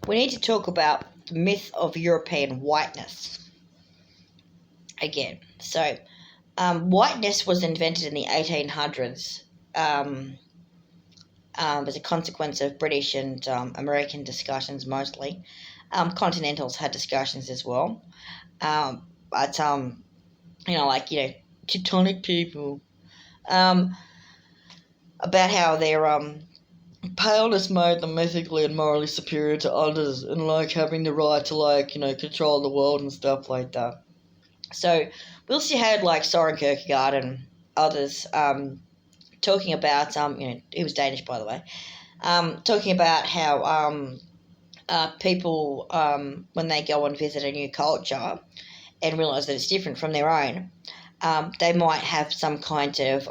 we need to talk about the myth of European whiteness again. So, whiteness was invented in the 1800s as a consequence of British and American discussions mostly. Continentals had discussions as well. But, Teutonic people, about how their paleness made them ethically and morally superior to others, and having the right to control the world and stuff like that. So we also had Soren Kierkegaard and others talking about he was Danish, by the way, talking about how people when they go and visit a new culture and realise that it's different from their own, they might have some kind of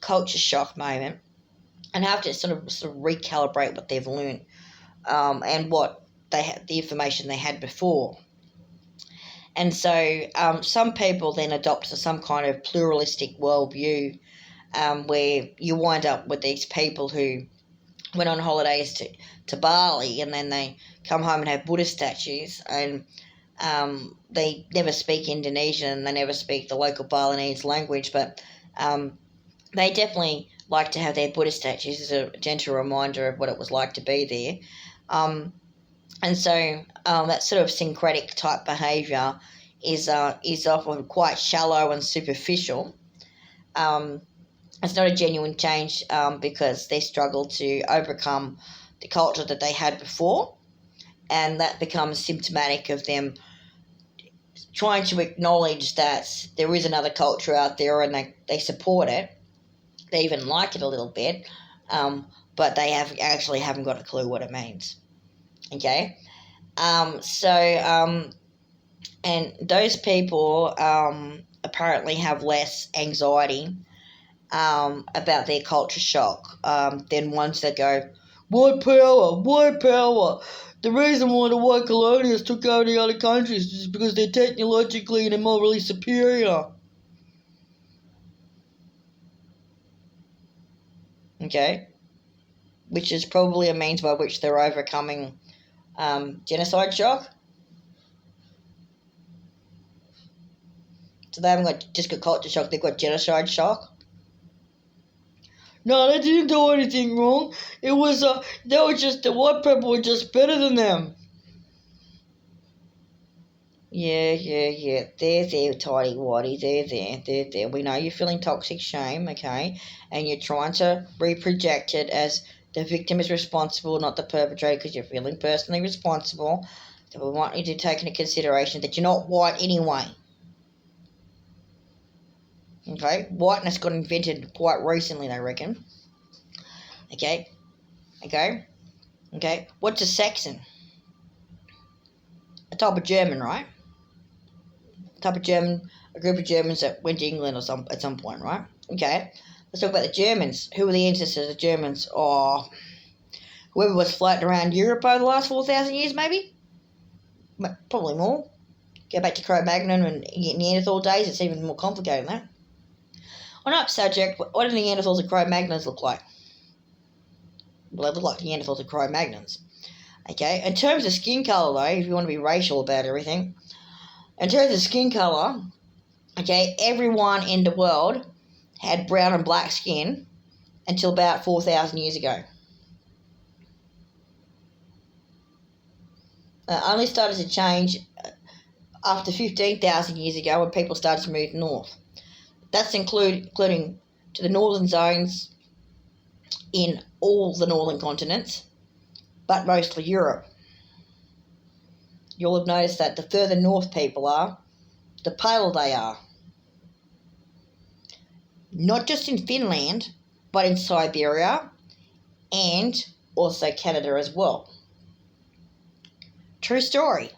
culture shock moment and have to sort of recalibrate what they've learned and what they had, the information they had before. And so some people then adopt some kind of pluralistic worldview where you wind up with these people who went on holidays to Bali, and then they come home and have Buddhist statues, and they never speak Indonesian, they never speak the local Balinese language, but they definitely like to have their Buddhist statues as a gentle reminder of what it was like to be there. And so that sort of syncretic type behaviour is often quite shallow and superficial. It's not a genuine change because they struggle to overcome the culture that they had before, and that becomes symptomatic of them trying to acknowledge that there is another culture out there and they support it. They even like it a little bit, but they haven't got a clue what it means. Okay? And those people apparently have less anxiety about their culture shock than ones that go, white power. The reason why the white colonialists took over the other countries is because they're technologically and morally superior. Okay? Which is probably a means by which they're overcoming genocide shock. So they haven't just got culture shock, they've got genocide shock. No, they didn't do anything wrong. It was, the white people were just better than them. Yeah. They're there, tidy whitey. They're there. We know you're feeling toxic shame, okay? And you're trying to reproject it as the victim is responsible, not the perpetrator, because you're feeling personally responsible. So we want you to take into consideration that you're not white anyway. Okay? Whiteness got invented quite recently, they reckon. Okay? What's a Saxon? A type of German, right? A group of Germans that went to England at some point, right? Okay. Let's talk about the Germans. Who were the ancestors of the Germans? Oh, whoever was floating around Europe over the last 4,000 years, maybe? Probably more. Go back to Cro-Magnon and Neanderthal days, it's even more complicated than that. On that subject, what do Neanderthals and Cro-Magnons look like? Well, they look like Neanderthals and Cro-Magnons. Okay, in terms of skin colour, though, if you want to be racial about everything, in terms of skin colour, okay, everyone in the world had brown and black skin until about 4,000 years ago. Only started to change after 15,000 years ago when people started to move north. That's including to the northern zones in all the northern continents, but mostly Europe. You'll have noticed that the further north people are, the paler they are. Not just in Finland, but in Siberia and also Canada as well. True story.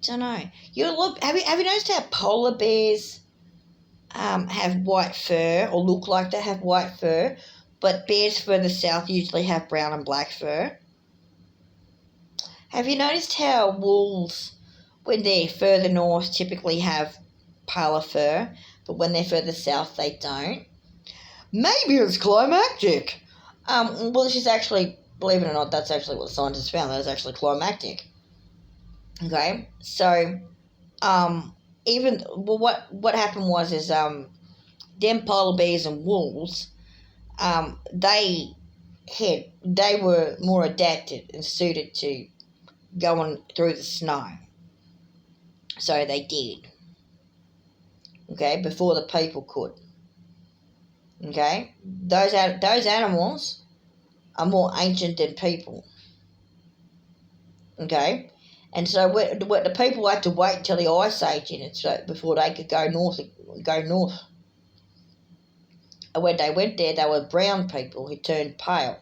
Don't know. Have you noticed how polar bears have white fur, or look like they have white fur, but bears further south usually have brown and black fur? Have you noticed how wolves, when they're further north, typically have paler fur, but when they're further south, they don't? Maybe it's climactic. Well, this is actually believe it or not, that's actually what the scientists found. That is actually climactic. Okay, so what happened was them polar bears and wolves, they were more adapted and suited to going through the snow. So they did. Okay, before the people could. Okay, those animals are more ancient than people. Okay, and so what the people had to wait until the ice age in it, so before they could go north. And when they went there, they were brown people who turned pale.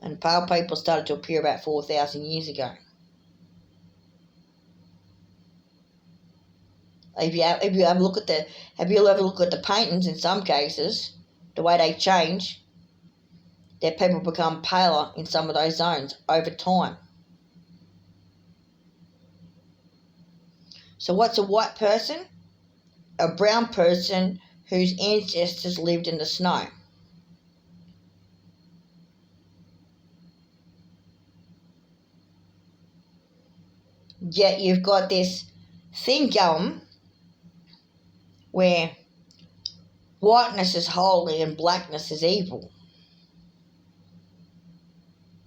And pale people started to appear about 4,000 years ago. If you ever look at the paintings, in some cases, the way they change, their people become paler in some of those zones over time. So what's a white person? A brown person whose ancestors lived in the snow. Yet you've got this thing going where whiteness is holy and blackness is evil.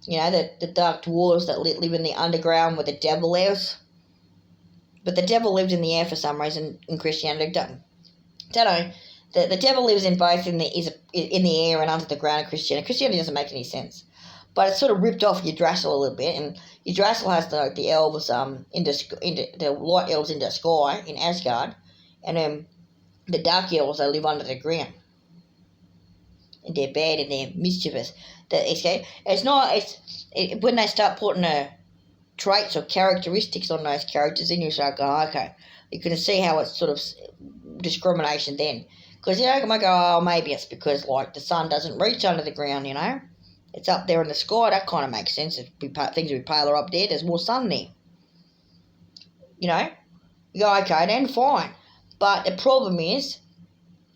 You know, the dark dwarves that live in the underground where the devil lives. But the devil lives in the air for some reason in Christianity. Don't know. The devil lives in both in the air and under the ground in Christianity. Christianity doesn't make any sense. But it's sort of ripped off Yggdrasil a little bit, and Yggdrasil has the elves the light elves in the sky in Asgard, and then the dark elves, they live under the ground, and they're bad and they're mischievous. When they start putting traits or characteristics on those characters, then you start going, okay, you can see how it's sort of discrimination then, because you might go, oh, maybe it's because like the sun doesn't reach under the ground, you know. It's up there in the sky. That kind of makes sense. If things would be paler up there, there's more sun there. You know? You go, okay, then fine. But the problem is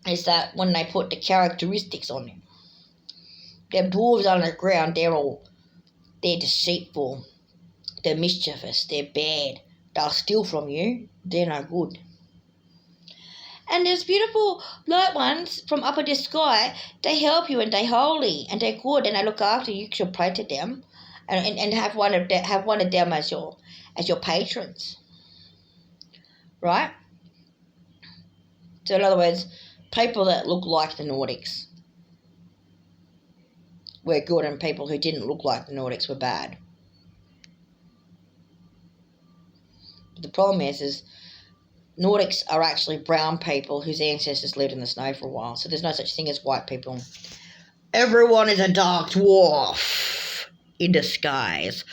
that when they put the characteristics on them, them dwarves underground, they're deceitful, they're mischievous, they're bad. They'll steal from you. They're no good. And there's beautiful light ones from up in the sky. They help you and they're holy and they're good and they look after you. You should pray to them, and have one of them as your patrons, right? So in other words, people that look like the Nordics were good, and people who didn't look like the Nordics were bad. But the problem is Nordics are actually brown people whose ancestors lived in the snow for a while. So there's no such thing as white people. Everyone is a dark dwarf in disguise.